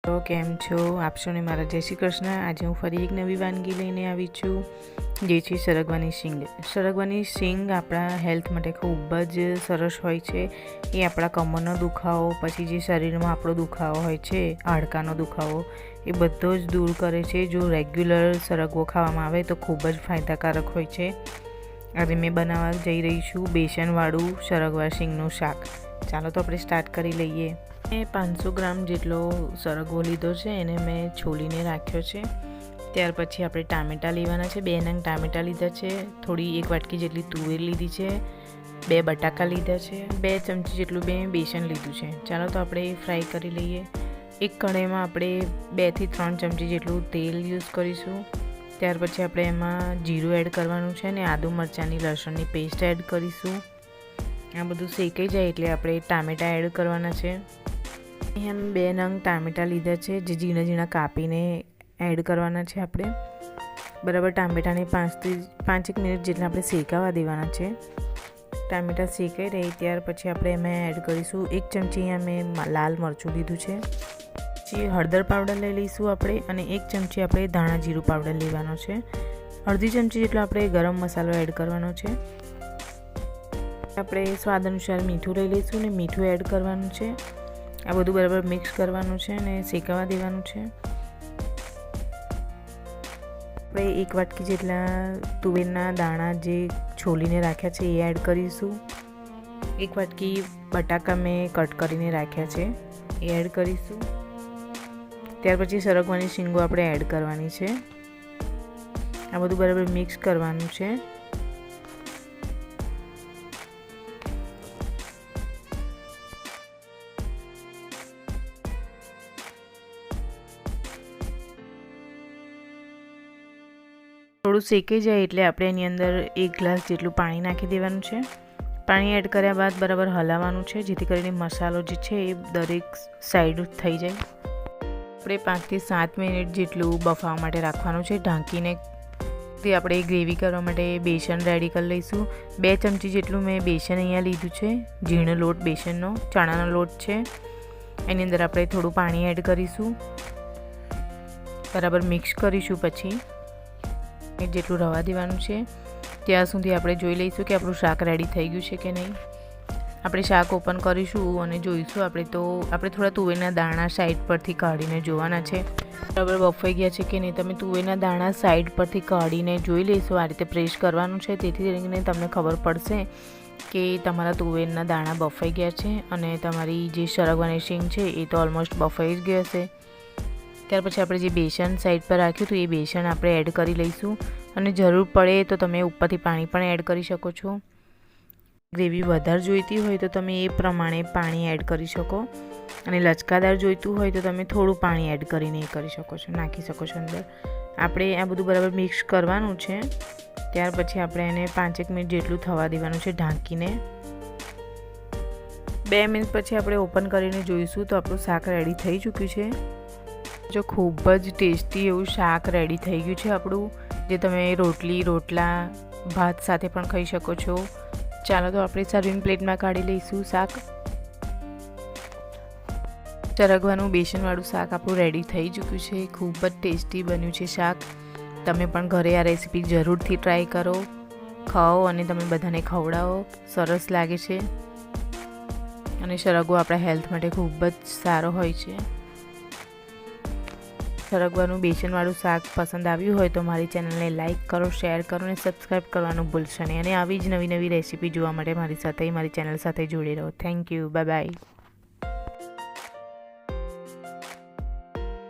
તો કેમ છો આપ સૌને મારા જય શ્રી કૃષ્ણ। આજે હું ફરી એક નવી વાનગી લઈને આવી છું, જે છે સરગવાની શીંગ। સરગવાની શીંગ આપણા હેલ્થ માટે ખૂબ જ સરસ હોય છે। એ આપણા કમરનો દુખાવો, પછી જે શરીરમાં આપણો દુખાવો હોય છે, હાડકાનો દુખાવો, એ બધો જ દૂર કરે છે। જો રેગ્યુલર સરગવો ખાવામાં આવે તો ખૂબ જ ફાયદાકારક હોય છે। આજે મેં બનાવવા જઈ રહી છું બેસનવાળું સરગવા શીંગનું શાક। ચાલો તો આપણે સ્ટાર્ટ કરી લઈએ। મેં 500 ગ્રામ જેટલો સરગવો લીધો છે, એને મેં છોલીને રાખ્યો છે। ત્યાર પછી આપણે ટામેટાં લેવાના છે। 2 નંગ ટામેટાં લીધા છે, થોડી 1 વાટકી જેટલી તુવેર લીધી છે, 2 બટાકા લીધા છે, 2 ચમચી જેટલું મેં બેસન લીધું છે। ચાલો તો આપણે ફ્રાય કરી લઈએ। એક કઢાઈમાં આપણે 2 થી 3 ચમચી જેટલું તેલ યુઝ કરીશું। ત્યાર પછી આપણે એમાં જીરું એડ કરવાનું છે અને આદુ મરચાંની લસણની પેસ્ટ એડ કરીશું। આ બધું શેકાઈ જાય એટલે આપણે ટામેટાં એડ કરવાના છે। અહીંયા 2 નંગ ટામેટાં લીધા છે, જે ઝીણા ઝીણા કાપીને એડ કરવાના છે આપણે। બરાબર ટામેટાને 5 મિનિટ જેટલા આપણે શેકાવા દેવાના છે। ટામેટાં શેકાઈ રહે ત્યાર પછી આપણે એમાં એડ કરીશું 1 ચમચી અહીંયા મેં લાલ મરચું લીધું છે, પછી હળદર પાવડર લઈ લઈશું આપણે, અને 1 ચમચી આપણે ધાણા જીરું પાવડર લેવાનો છે। અડધી ચમચી જેટલો આપણે ગરમ મસાલો એડ કરવાનો છે। આપણે સ્વાદ અનુસાર મીઠું લઈ લઈશું અને મીઠું એડ કરવાનું છે। આ બધું બરાબર મિક્સ કરવાનું છે અને શેકાવા દેવાનું છે। આપણે 1 વાટકી જેટલા તુવેરના દાણા જે છોલીને રાખ્યા છે એ એડ કરીશું। 1 વાટકી બટાકા મેં કટ કરીને રાખ્યા છે એ એડ કરીશું। ત્યાર પછી સરગવાની શીંગો આપણે એડ કરવાની છે। આ બધું બરાબર મિક્સ કરવાનું છે। થોડું શેકાઈ જાય એટલે આપણે એની અંદર 1 ગ્લાસ જેટલું પાણી નાખી દેવાનું છે। પાણી એડ કર્યા બાદ બરાબર હલાવવાનું છે, જેથી કરીને મસાલો જે છે એ દરેક સાઈડ થઈ જાય। આપણે 5 થી 7 મિનિટ જેટલું બફાવા માટે રાખવાનું છે ઢાંકીને। તે આપણે ગ્રેવી કરવા માટે બેસન રેડી કરી લઈશું। 2 ચમચી જેટલું મેં બેસન અહીંયા લીધું છે, ઝીણો લોટ બેસનનો, ચણાનો લોટ છે। એની અંદર આપણે થોડું પાણી એડ કરીશું, બરાબર મિક્સ કરીશું। પછી જેટલું રવા દેવાનું છે ત્યાં સુધી આપણે જોઈ લઈશું કે આપણું શાક રેડી થઈ ગયું છે કે નહીં। આપણે શાક ઓપન કરીશું અને જોઈશું આપણે થોડા તુવેરના દાણા સાઈડ પરથી કાઢીને જોવાના છે, બરાબર બફાઈ ગયા છે કે નહીં। તમે તુવેરના દાણા સાઈડ પરથી કાઢીને જોઈ લઈશું, આ રીતે પ્રેસ કરવાનું છે, તેથી કરીને તમને ખબર પડશે કે તમારા તુવેરના દાણા બફાઈ ગયા છે અને તમારી જે સરગવાની શીંગ છે એ તો ઓલમોસ્ટ બફાઈ જ ગઈ હશે। ત્યાર પછી આપણે જે બેસન સાઈડ પર રાખ્યું હતું એ બેસન આપણે એડ કરી લઈશું, અને જરૂર પડે તો તમે ઉપરથી પાણી પણ એડ કરી શકો છો। ગ્રેવી વધારે જોઈતી હોય તો તમે એ પ્રમાણે પાણી એડ કરી શકો, અને લચકાદાર જોઈતું હોય તો તમે થોડું પાણી એડ કરીને એ કરી શકો છો, નાખી શકો છો અંદર। આપણે આ બધું બરાબર મિક્સ કરવાનું છે। ત્યાર પછી આપણે એને 5 મિનિટ જેટલું થવા દેવાનું છે ઢાંકીને। 2 મિનિટ પછી આપણે ઓપન કરીને જોઈશું તો આપણું શાક રેડી થઈ ચૂક્યું છે। જો ખૂબ જ ટેસ્ટી એવું શાક રેડી થઈ ગયું છે આપણું, જે તમે રોટલી, રોટલા, ભાત સાથે પણ ખાઈ શકો છો। ચાલો તો આપણે સર્વિંગ પ્લેટમાં કાઢી લઈશું શાક। સરગવાનું બેસનવાળું શાક આપણું રેડી થઈ ચૂક્યું છે। ખૂબ જ ટેસ્ટી બન્યું છે શાક। તમે પણ ઘરે આ રેસીપી જરૂરથી ટ્રાય કરો, ખાઓ અને તમે બધાને ખવડાવો, સરસ લાગે છે। અને સરગવો આપણા હેલ્થ માટે ખૂબ જ સારો હોય છે। સરગવાનું બેસનવાળું શાક પસંદ આવ્યું હોય તો મારી ચેનલને લાઇક કરો, શેર કરો અને સબસ્ક્રાઈબ કરવાનું ભૂલશો નહીં। અને આવી જ નવી રેસીપી જોવા માટે મારી ચેનલ સાથે જોડે રહો। Thank you, bye bye.